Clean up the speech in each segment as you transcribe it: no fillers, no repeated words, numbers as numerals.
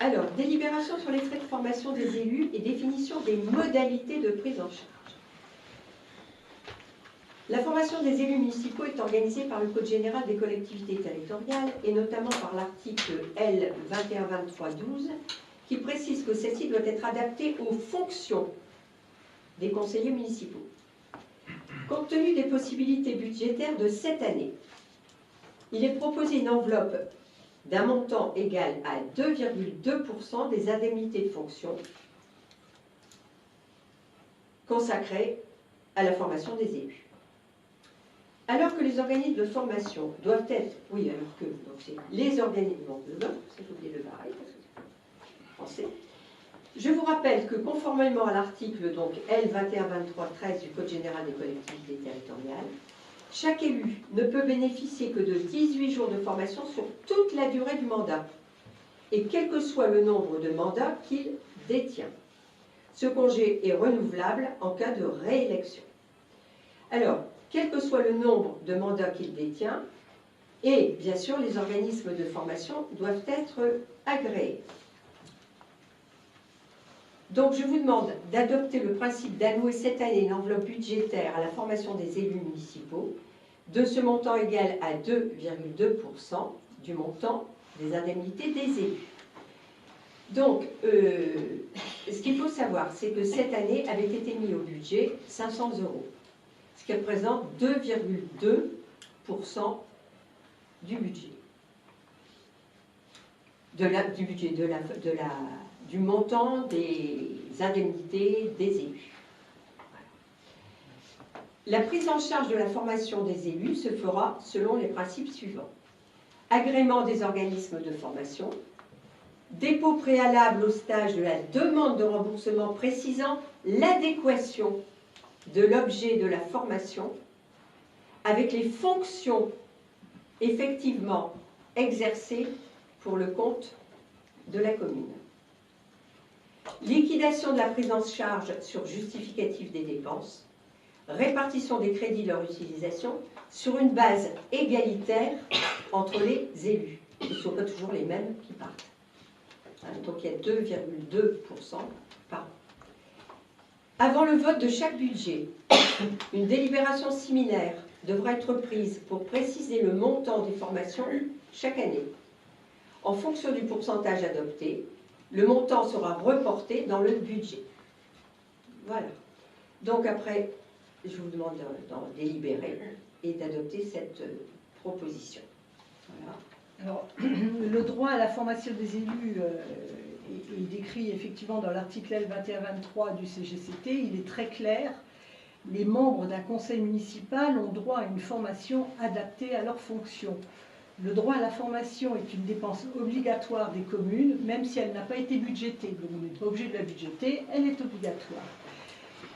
Alors, délibération sur les frais de formation des élus et définition des modalités de prise en charge. La formation des élus municipaux est organisée par le Code général des collectivités territoriales et notamment par l'article L 2123-12 qui précise que celle-ci doit être adaptée aux fonctions des conseillers municipaux. Compte tenu des possibilités budgétaires de cette année, il est proposé une enveloppe d'un montant égal à 2,2% des indemnités de fonction consacrées à la formation des élus. Alors que les organismes de formation doivent être, oui, alors que, donc c'est les organismes, j'ai oublié le pareil, parce que c'est français. Je vous rappelle que conformément à l'article donc L 2123-13 du Code général des collectivités territoriales, chaque élu ne peut bénéficier que de 18 jours de formation sur toute la durée du mandat, et quel que soit le nombre de mandats qu'il détient. Ce congé est renouvelable en cas de réélection. Alors, quel que soit le nombre de mandats qu'il détient, et bien sûr les organismes de formation doivent être agréés. Donc je vous demande d'adopter le principe d'allouer cette année une enveloppe budgétaire à la formation des élus municipaux de ce montant égal à 2,2% du montant des indemnités des élus. Donc, ce qu'il faut savoir, c'est que cette année avait été mis au budget 500 €, ce qui représente 2,2% du budget. Du montant des indemnités des élus. Voilà. La prise en charge de la formation des élus se fera selon les principes suivants. Agrément des organismes de formation, dépôt préalable au stage de la demande de remboursement précisant l'adéquation de l'objet de la formation avec les fonctions effectivement exercées pour le compte de la commune. Liquidation de la prise en charge sur justificatif des dépenses, répartition des crédits de leur utilisation sur une base égalitaire entre les élus. Ce ne sont pas toujours les mêmes qui partent. Donc il y a 2,2% par an. Avant le vote de chaque budget, une délibération similaire devra être prise pour préciser le montant des formations chaque année. En fonction du pourcentage adopté, le montant sera reporté dans le budget. Voilà. Donc après, je vous demande d'en délibérer et d'adopter cette proposition. Voilà. Alors, le droit à la formation des élus est décrit effectivement dans l'article L 2123 du CGCT. Il est très clair. Les membres d'un conseil municipal ont droit à une formation adaptée à leurs fonctions. Le droit à la formation est une dépense obligatoire des communes, même si elle n'a pas été budgétée. Donc on n'est pas obligé de la budgéter, elle est obligatoire.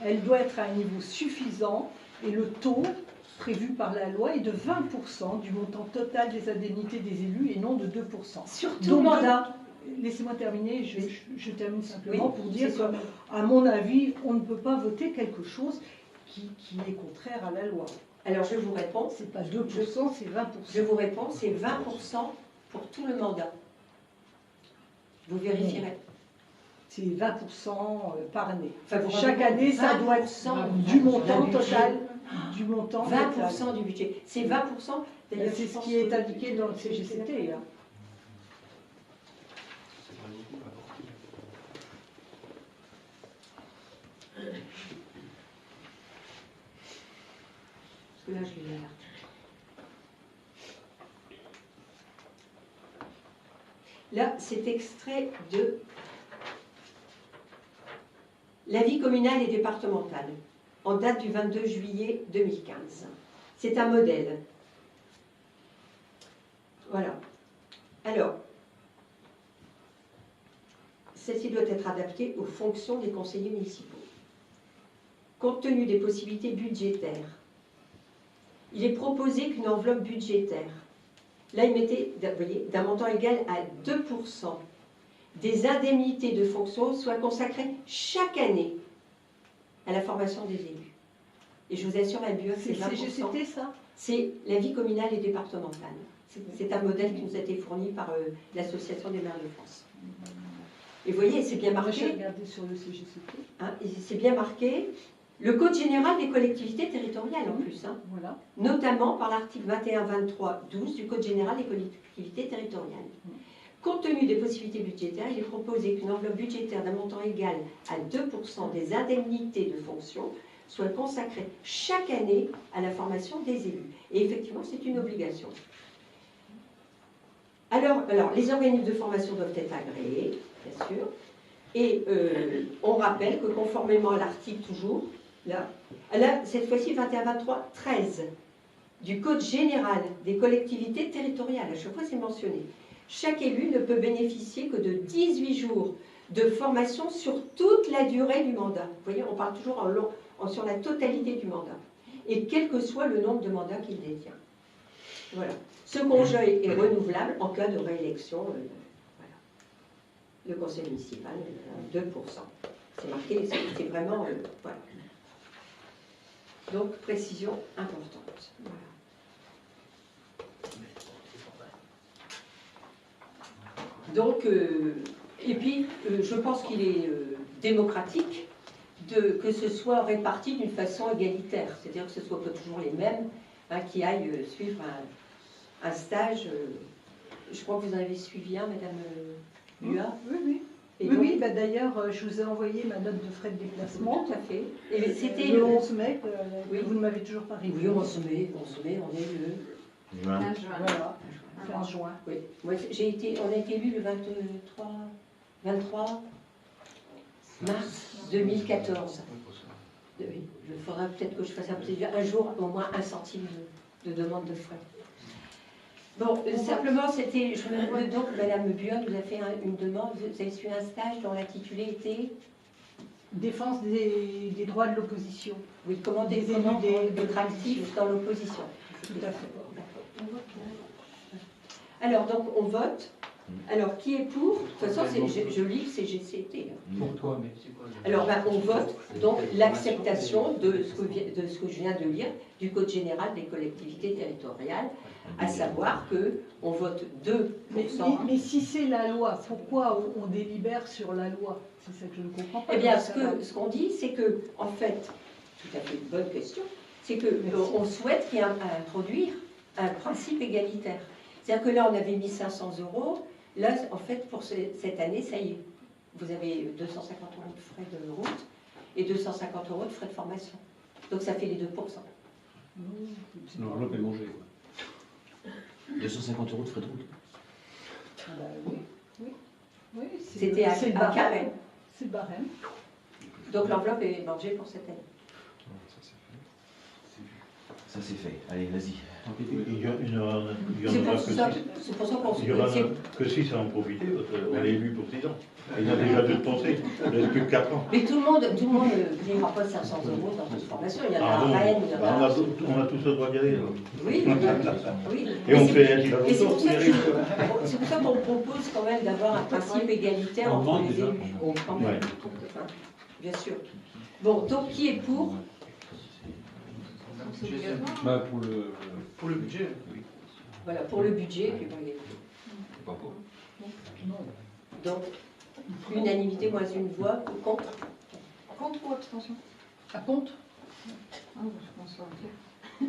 Elle doit être à un niveau suffisant et le taux prévu par la loi est de 20% du montant total des indemnités des élus et non de 2%. Sur tout mandat. Laissez-moi terminer, je termine simplement pour dire qu'à mon avis, on ne peut pas voter quelque chose qui est contraire à la loi. Alors je vous réponds. C'est pas 2%, c'est 20%. Je vous réponds, c'est 20% pour tout le mandat. Vous vérifierez. C'est 20% par année. Enfin, chaque année, ça doit être du montant total. Du montant 20% du budget. C'est 20%. D'ailleurs, c'est ce qui est indiqué dans le CGCT. Hein. Parce que là, je l'ai à l'article. Là, c'est extrait de l'avis communal et départemental, en date du 22 juillet 2015. C'est un modèle. Voilà. Alors, celle-ci doit être adaptée aux fonctions des conseillers municipaux. Compte tenu des possibilités budgétaires, il est proposé qu'une enveloppe budgétaire, là il mettait, vous voyez, d'un montant égal à 2% des indemnités de fonction soit consacrée chaque année à la formation des élus. Et je vous assure, la MBE, c'est 20%. C'est CGCT, ça? C'est la vie communale et départementale. C'est un modèle qui nous a été fourni par l'Association des maires de France. Et vous voyez, c'est bien Moi, j'ai marqué, regardé sur le CGCT. hein, et c'est bien marqué, le Code général des collectivités territoriales en plus, hein, Voilà. notamment par l'article 21-23-12 du Code général des collectivités territoriales. Compte tenu des possibilités budgétaires, il est proposé qu'une enveloppe budgétaire d'un montant égal à 2% des indemnités de fonction soit consacrée chaque année à la formation des élus. Et effectivement, c'est une obligation. Alors, les organismes de formation doivent être agréés, bien sûr, et on rappelle que conformément à l'article toujours, là, cette fois-ci 21-23-13 du Code général des collectivités territoriales, à chaque fois c'est mentionné, chaque élu ne peut bénéficier que de 18 jours de formation sur toute la durée du mandat. Vous voyez, on parle toujours sur la totalité du mandat, et quel que soit le nombre de mandats qu'il détient. Voilà. Ce congé est renouvelable en cas de réélection. Voilà. Le conseil municipal, 2%. C'est marqué, c'est vraiment... voilà. Donc, précision importante. Voilà. Donc, et puis, je pense qu'il est démocratique que ce soit réparti d'une façon égalitaire. C'est-à-dire que ce ne soit pas toujours les mêmes qui aillent suivre un stage. Je crois que vous en avez suivi un, Madame Buat. Oui, oui. Et Oui, donc, oui, bah d'ailleurs, je vous ai envoyé ma note de frais de déplacement. tout à fait. Et c'était le 11 mai, oui. vous ne m'avez toujours pas répondu. Oui, on se met, on est le... Voilà, 15 juin. Oui, moi, on a été élus le 23 mars 2014. Oui, il faudra peut-être que je fasse un jour, au moins 1 centime de demande de frais. Bon, simplement, c'était... Donc, Madame Buat nous a fait une demande. Vous avez suivi un stage dont l'intitulé était... Défense des droits de l'opposition. Oui, comment Des être actif dans l'opposition. Tout à fait. Alors, donc, on vote. Alors, qui est pour? De toute façon, je lis le CGCT. Pour toi, mais c'est quoi? Alors, on vote donc l'acceptation de ce que je viens de lire du Code général des collectivités territoriales, à savoir qu'on vote 2%. Mais si c'est la loi, pourquoi on délibère sur la loi? C'est ça que je ne comprends pas. Eh bien, ce qu'on dit, c'est que, en fait, tout à fait une bonne question, c'est qu'on souhaite introduire un principe égalitaire. C'est-à-dire que là, on avait mis 500 €. Là, en fait, pour cette année, ça y est. Vous avez 250 € de frais de route et 250 € de frais de formation. Donc, ça fait les 2%. L'enveloppe est mangée. 250 € de frais de route. Ah bah oui, oui. Oui, C'était à carré. C'est le barème. Donc, l'enveloppe est mangée pour cette année. Ça c'est fait. Allez, vas-y. Il y en aura C'est pour ça qu'on se il y aura que 6 à en profiter, parce qu'on est élu pour 6 ans. Il y a déjà 2 de pensée, il reste plus que 4 ans. Mais tout le monde ne n'ira pas 500 € dans toute formation. Il y en a à Rennes, il y en a... On a tous le droit d'y aller. Oui, oui. Et on fait un tirage au Mais c'est sort pour qui ça arrive. c'est pour ça qu'on propose quand même d'avoir un principe égalitaire entre les élus. Quand même. Enfin, bien sûr. Bon, donc qui est pour? Bah, pour le budget. Oui. Voilà, pour le budget. Puis bon, Pas pour. donc, unanimité, moins une voix, contre. Contre ou abstention? À compte? Ah, je pense que